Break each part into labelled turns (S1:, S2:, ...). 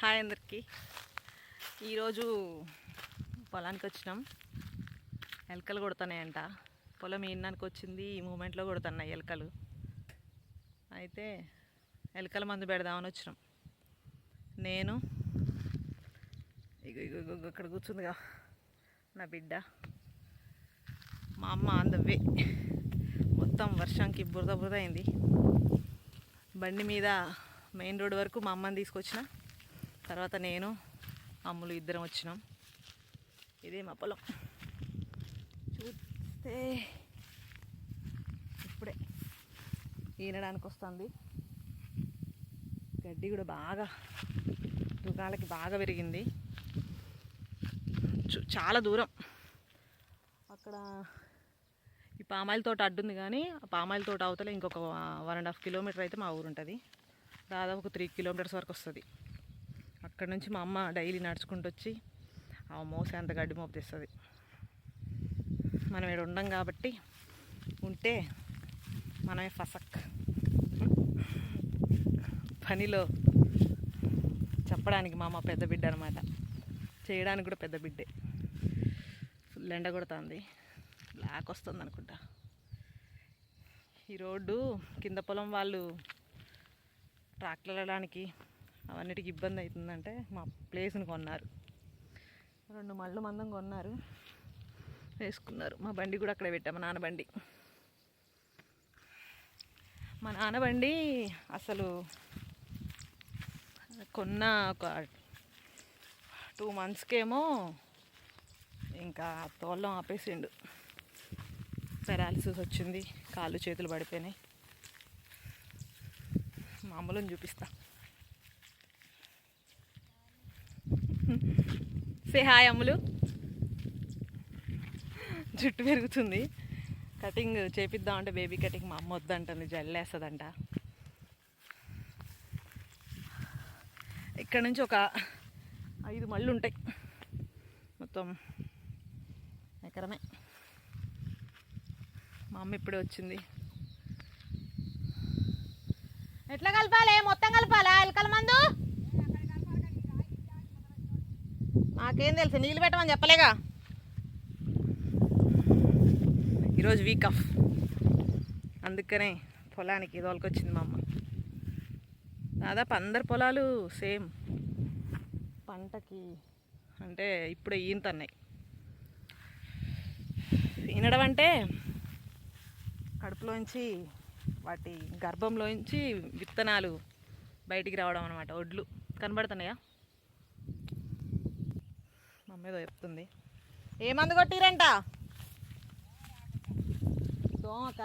S1: Hi అందరికీ. ఈరోజు పొలానికి వచ్చినాం. ఎలకలు కొడుతున్నాయంట. పొలం ఈనానికి వచ్చింది, ఈ మూమెంట్లో కొడుతున్నాయి ఎలకలు. అయితే ఎలకల మందు పెడదామని వచ్చినాం. నేను ఇక్కడ కూర్చుందిగా నా బిడ్డ, మా అమ్మ అందవే. మొత్తం వర్షంకి బురద బురద అయింది. బండి మీద మెయిన్ రోడ్ వరకు మా అమ్మని తీసుకొచ్చిన తర్వాత నేను అమ్ములు ఇద్దరం వచ్చినాం. ఇదే మా పొలం. చూస్తే ఇప్పుడే ఈనడానికి వస్తుంది. గడ్డి కూడా బాగా దుకాలకి బాగా పెరిగింది. చాలా దూరం. అక్కడ ఈ పామాయిల తోట అడ్డుంది, కానీ ఆ పామాయిల తోట అవతల ఇంకొక 1.5 కిలోమీటర్ అయితే మా ఊరు ఉంటుంది. దాదాపు ఒక 3 కిలోమీటర్స్ వరకు వస్తుంది. అక్కడ నుంచి మా అమ్మ డైలీ నడుచుకుంటూ వచ్చి ఆ మోసే అంత గడ్డి మోపు తెస్తుంది. మనం ఇక్కడ ఉండం కాబట్టి, ఉంటే మనమే ఫసక్. పనిలో చెప్పడానికి మా అమ్మ పెద్ద బిడ్డ అనమాట, చేయడానికి కూడా పెద్ద బిడ్డే. ఫుల్ ఎండ కొడుతుంది, బ్లాక్ వస్తుంది అనుకుంటా. ఈ రోడ్డు కింద పొలం వాళ్ళు ట్రాక్టర్ వెళ్ళడానికి అవన్నిటికి ఇబ్బంది అవుతుందంటే మా ప్లేస్ని కొన్నారు. 2 మళ్ళు మందం కొన్నారు, వేసుకున్నారు. మా బండి కూడా అక్కడే పెట్టాము, మా నాన్న బండి. మా నాన్న బండి అసలు కొన్న ఒక 2 మంత్స్కేమో ఇంకా తోళ్ళం ఆపేసిండు. పెరాలిసిస్ వచ్చింది, కాళ్ళు చేతులు పడిపోయినాయి. మామూలుని చూపిస్తా. సే హాయ్ అమ్ములు. జుట్టు పెరుగుతుంది, కటింగ్ చేపిద్దామంటే బేబీ కటింగ్ మా అమ్మ వద్దంటుంది, జల్లేస్తుందంట. ఇక్కడ నుంచి ఒక 5 మళ్ళు ఉంటాయి, మొత్తం ఎకరమే. మా అమ్మ ఇప్పుడే వచ్చింది. ఎట్లా కలపాలి? మొత్తం కలపాలా ఎలకల మందు? నాకేం తెలుసు, నీళ్ళు పెట్టమని చెప్పలేగా. ఈరోజు వీక్ ఆఫ్, అందుకనే పొలానికి తోలుకొచ్చింది మా అమ్మ. దాదాపు అందరి పొలాలు సేమ్ పంటకి అంటే ఇప్పుడే ఈనుతున్నాయి. ఈనడం అంటే కడుపులోంచి, వాటి గర్భంలోంచి విత్తనాలు బయటికి రావడం అనమాట. ఒడ్లు కనబడుతున్నాయా? ఏదో చెప్తుంది. ఏ మందు కొట్టిరంట? దోమక.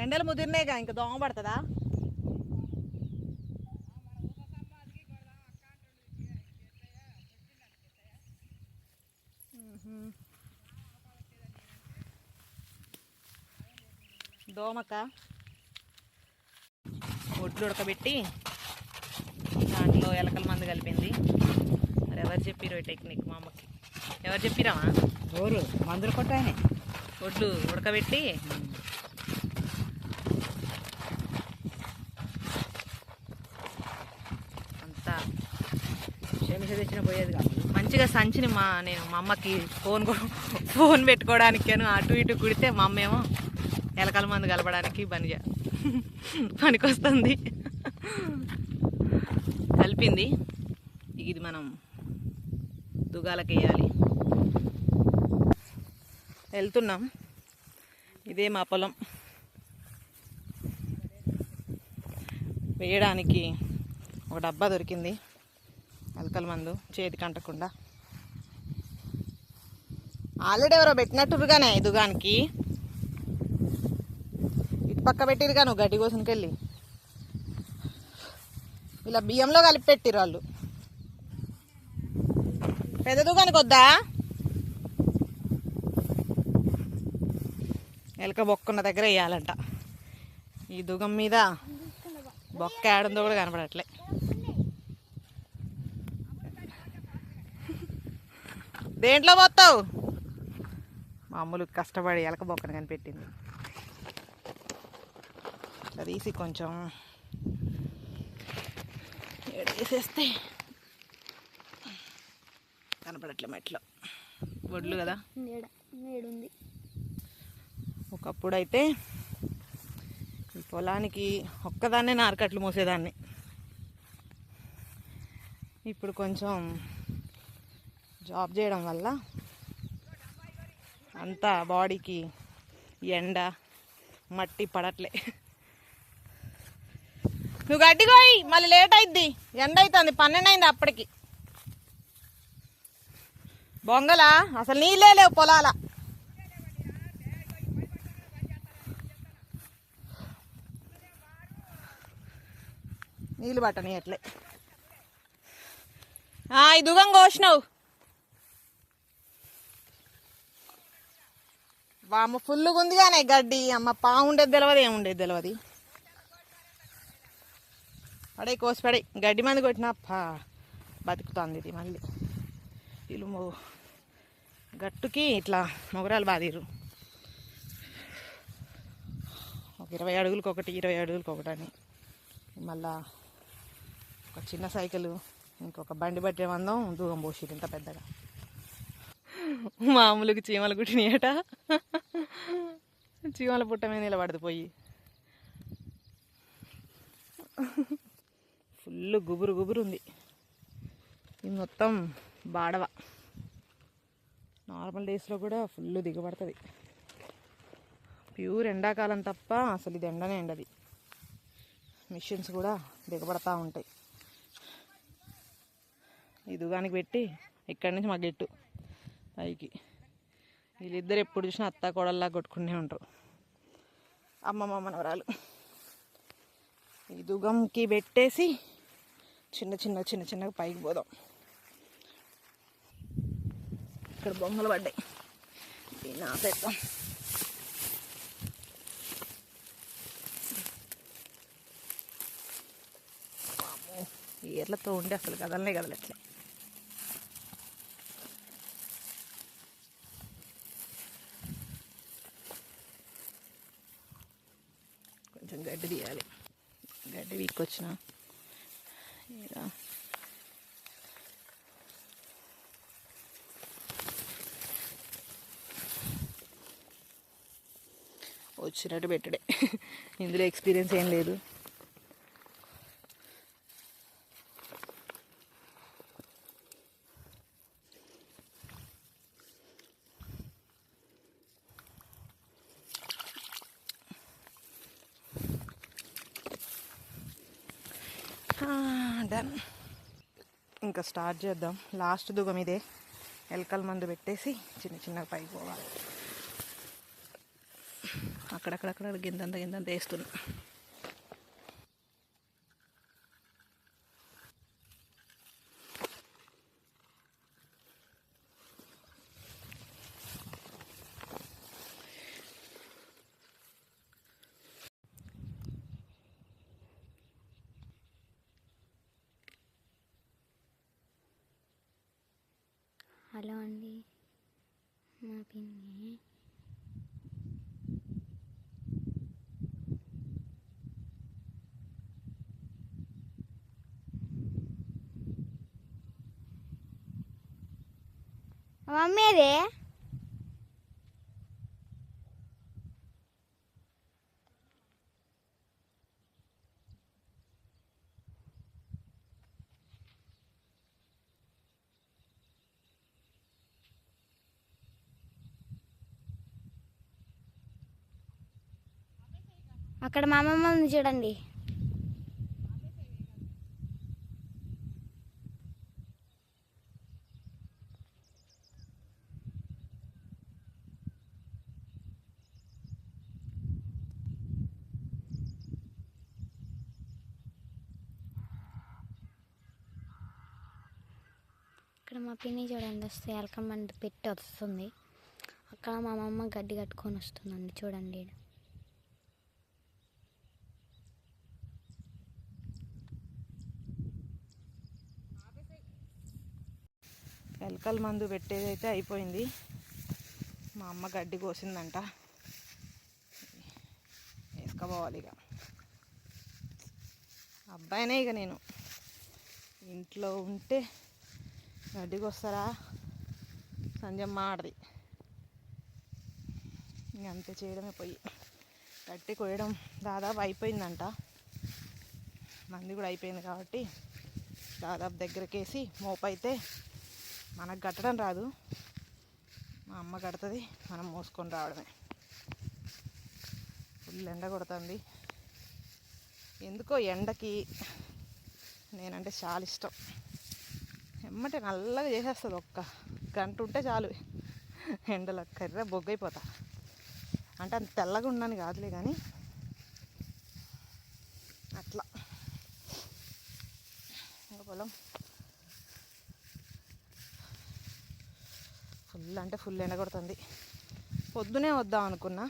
S1: ఎండలు ముదిరినాయిగా, ఇంకా దోమ పడుతుందా? దోమక. ఒడ్లు ఉడకబెట్టి దాంట్లో ఎలకల మందు కలిపింది. మరి ఎవరు చెప్పిరో ఈ టెక్నిక్ మా అమ్మకి? ఎవరు చెప్పిరామా?
S2: ఎవరు మందులు కొట్టాయని
S1: ఒడ్లు ఉడకబెట్టి అంతా
S2: క్షమిష తెచ్చిన పోయేది కాదు.
S1: మంచిగా సంచిని నేను మా అమ్మకి ఫోన్ పెట్టుకోవడానికి అటు ఇటు కుడితే మా అమ్మ ఏమో ఎలకల మందు కలపడానికి పనికొస్తుంది. కలిపింది. ఇది మనం దుగాలకి వేయాలి. వెళ్తున్నాం. ఇదే మా పొలం. వేయడానికి ఒక డబ్బా దొరికింది ఎలకల మందు, చేతికి అంటకుండా. ఆల్రెడీ ఎవరో పెట్టినట్టుగానే దుగానికి. ఇటు పక్క పెట్టిరుగా, నువ్వు గడ్డి కోసుకెళ్ళి ఇలా బియ్యంలో కలిపి పెట్టిరు వాళ్ళు. పెద్ద దుకానికి వద్దా? ఎలక బొక్కున్న దగ్గర వేయాలంట. ఈ దుగం మీద బొక్క ఆడందో కూడా కనపడట్లే. దేంట్లో పోతావు? మామూలు కష్టపడి ఎలక బొక్కను కనిపెట్టింది. ఇట్లా తీసి కొంచెం వేసేస్తే కనపడట్లే మెట్లో వడ్లు కదా.
S3: మేడుంది.
S1: ఒకప్పుడైతే ఈ పొలానికి ఒక్కదాన్నే నారకట్లు మోసేదాన్ని. ఇప్పుడు కొంచెం జాబ్ చేయడం వల్ల అంతా బాడీకి ఎండ మట్టి పడట్లే. నువ్వు గడ్డికోయి మళ్ళీ లేట్ అయిద్ది, ఎండ అవుతుంది, 12 అయింది అప్పటికి. బొంగలా అసలు నీళ్ళే లేవు పొలాల. నీళ్ళు పట్టని అట్లే. ఈ దుగం కోసినావు వామ్మ, ఫుల్గా ఉంది కానీ గడ్డి. అమ్మ పాము ఉండేది తెలియదు, ఏముండేది తెలియదు. పడే కోసి పడే గడ్డి మంది కొట్టినా బతుకుతుంది ఇది. మళ్ళీ వీళ్ళు గట్టుకి ఇట్లా మొగరాలు బాదిరు. ఒక 20 అడుగులకు ఒకటి, 20 అడుగులకు ఒకటి అని. మళ్ళా ఒక చిన్న సైకిల్, ఇంకొక బండి పట్టే మందం దూరం పోసి ఇంత పెద్దగా. మామూలుగా చీమలు కుట్టినాయట, చీమల పుట్ట మీద నిలబడదు పోయి. ఫుల్ గుబురు గుబురు ఉంది. ఇది మొత్తం బాడవ. నార్మల్ డేస్లో కూడా ఫుల్ దిగబడుతుంది. ప్యూర్ ఎండాకాలం తప్ప అసలు ఇది ఎండనే ఎండది. మిషన్స్ కూడా దిగబడతా ఉంటాయి. ఈ దుగానికి పెట్టి ఇక్కడి నుంచి మా గెట్టు పైకి. వీళ్ళిద్దరు ఎప్పుడు చూసినా అత్త కోడల్లా కొట్టుకునే ఉంటారు, అమ్మమ్మ మనవరాలు. ఈ దుగంకి పెట్టేసి చిన్నగా పైకి పోదాం. ఇక్కడ బొమ్మలు పడ్డాయి, దీన్ని ఆపేద్దాం. ఈ ఏర్లతో ఉండి అసలు కదలనే కదలట్లే. కొంచెం గడ్డి తీయాలి. గడ్డి వీక్కొచ్చిన వచ్చినట్టు పెట్టుడే. ఇందులో ఎక్స్పీరియన్స్ ఏం లేదు. డన్. ఇంకా స్టార్ట్ చేద్దాం. లాస్ట్ దుగం ఇదే. ఎలకల మందు పెట్టేసి చిన్నగా పైకి పోవాలి. అక్కడక్కడక్కడ గింతంత వేస్తున్నా.
S3: హలో అండి, మా పిన్ని. మమ్మీదే అక్కడ మా అమ్మమ్మ ఉంది చూడండి. ఇక్కడ మా పిన్ని చూడండి వస్తే ఎలకమంది పెట్టి వస్తుంది. అక్కడ మా అమ్మమ్మ గడ్డి కట్టుకొని వస్తుందండి చూడండి.
S1: ఎలకల మందు పెట్టేదైతే అయిపోయింది. మా అమ్మ గడ్డి కోసిందంట, వేసుకోపోవాలి. ఇక అబ్బాయినే ఇక నేను ఇంట్లో ఉంటే గడ్డికి వస్తారా సంజమ్మ ఆడది. ఇంక అంతే చేయడమే పోయి. గట్టి కొయ్యడం దాదాపు అయిపోయిందంట, మంది కూడా అయిపోయింది కాబట్టి దాదాపు దగ్గరకేసి మోపైతే మనకు కట్టడం రాదు, మా అమ్మ కడుతుంది, మనం మోసుకొని రావడమే. ఫుల్ ఎండ కొడుతుంది. ఎందుకో ఎండకి నేనంటే చాలా ఇష్టం. ఎమ్మటే నల్లగా చేసేస్తుంది, ఒక్క గంట ఉంటే చాలు ఎండలో కర్ర బొగ్గైపోతా. అంటే అంత తెల్లగా ఉన్నాను కాదులే కానీ అట్లా. ఇంకా పొలం ఫుల్ అంటే ఫుల్ ఎండ కొడుతుంది. పొద్దునే వద్దాం అనుకున్నా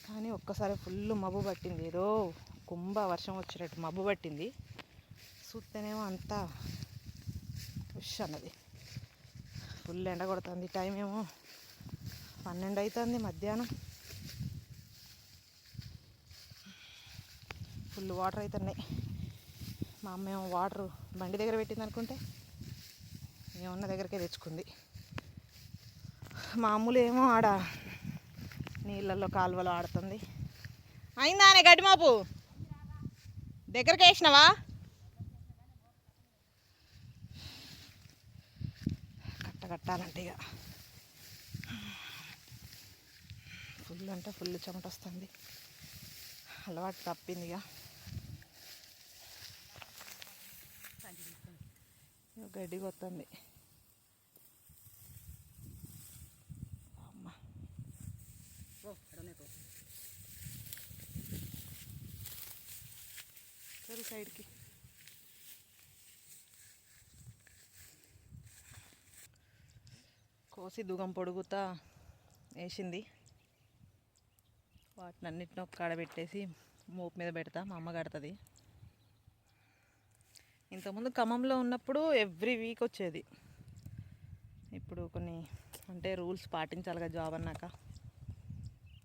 S1: కానీ ఒక్కసారి ఫుల్ మబ్బు పట్టింది, ఏదో కుంభ వర్షం వచ్చినట్టు మబ్బు పట్టింది. చూస్తేనేమో అంతా ఉష్ అన్నది. ఫుల్ ఎండ కొడుతుంది. టైం ఏమో 12 అవుతుంది మధ్యాహ్నం. ఫుల్ వాటర్ అవుతున్నాయి. మా అమ్మ ఏమో వాటర్ బండి దగ్గర పెట్టింది అనుకుంటే ఏమన్న దగ్గరకే తెచ్చుకుంది. మామూలు ఏమో ఆడ నీళ్ళల్లో కాలువలో ఆడుతుంది. అయిందానే గడ్డి మాపు దగ్గరికి వేసినావా? కట్టాలంటే ఇక ఫుల్ అంటే ఫుల్ చెమట వస్తుంది. అలవాటు తప్పింది. ఇక గడ్డి కొత్తంది. అమ్మ సరే సైడ్కి కోసి దుగం పొడుగుతా వేసింది. వాటిని అన్నిటిని ఒక కాడ పెట్టేసి మోపు మీద పెడతా, మా అమ్మ కడుతుంది. ఇంతకుముందు ఖమ్మంలో ఉన్నప్పుడు ఎవ్రీ వీక్ వచ్చేది. ఇప్పుడు కొన్ని అంటే రూల్స్ పాటించాలిగా, జాబ్ అన్నాక.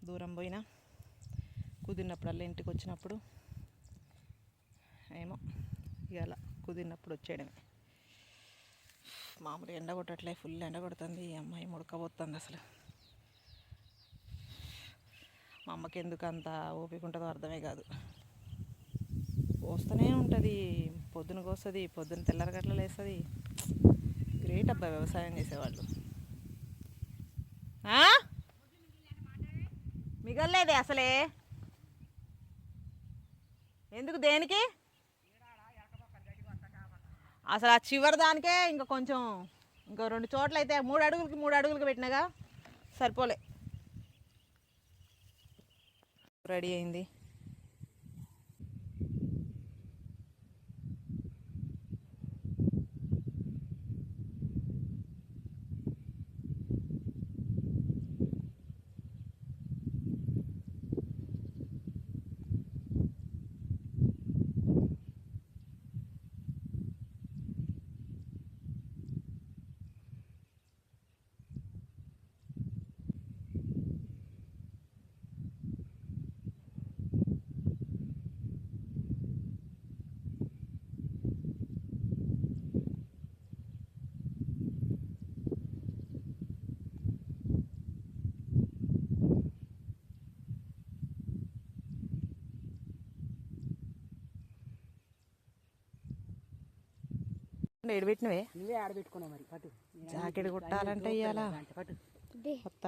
S1: దూరం పోయినా కుదిరినప్పుడల్లా ఇంటికి వచ్చినప్పుడు ఏమో ఇవాళ కుదిరినప్పుడు వచ్చేయడమే. మామూలు ఎండ కొట్టట్లే, ఫుల్ ఎండ కొడుతుంది. ఈ అమ్మాయి ముడకపోతుంది అసలు. మా అమ్మకి ఎందుకు అంత ఓపిక ఉంటుందో అర్థమే కాదు. కోస్తూనే ఉంటుంది, పొద్దున కోస్తుంది, పొద్దున తెల్లరగట్ల వేస్తుంది. గ్రేట్ అబ్బా వ్యవసాయం చేసేవాళ్ళు. మిగల్లేదే అసలే, ఎందుకు దేనికి అసలు ఆ చివరి దానికే ఇంకా కొంచెం, ఇంకో 2 చోట్ల అయితే 3 అడుగులకి 3 అడుగులకి పెట్టినగా సరిపోలే. రెడీ అయింది. ఏడు పెట్టినవే
S2: నువ్వే ఆడబెట్టుకున్నావు మరి. పట్టు
S1: జాకెట్ కుట్టాలంటే ఇవ్వాలా
S2: పట్టు
S1: కొత్త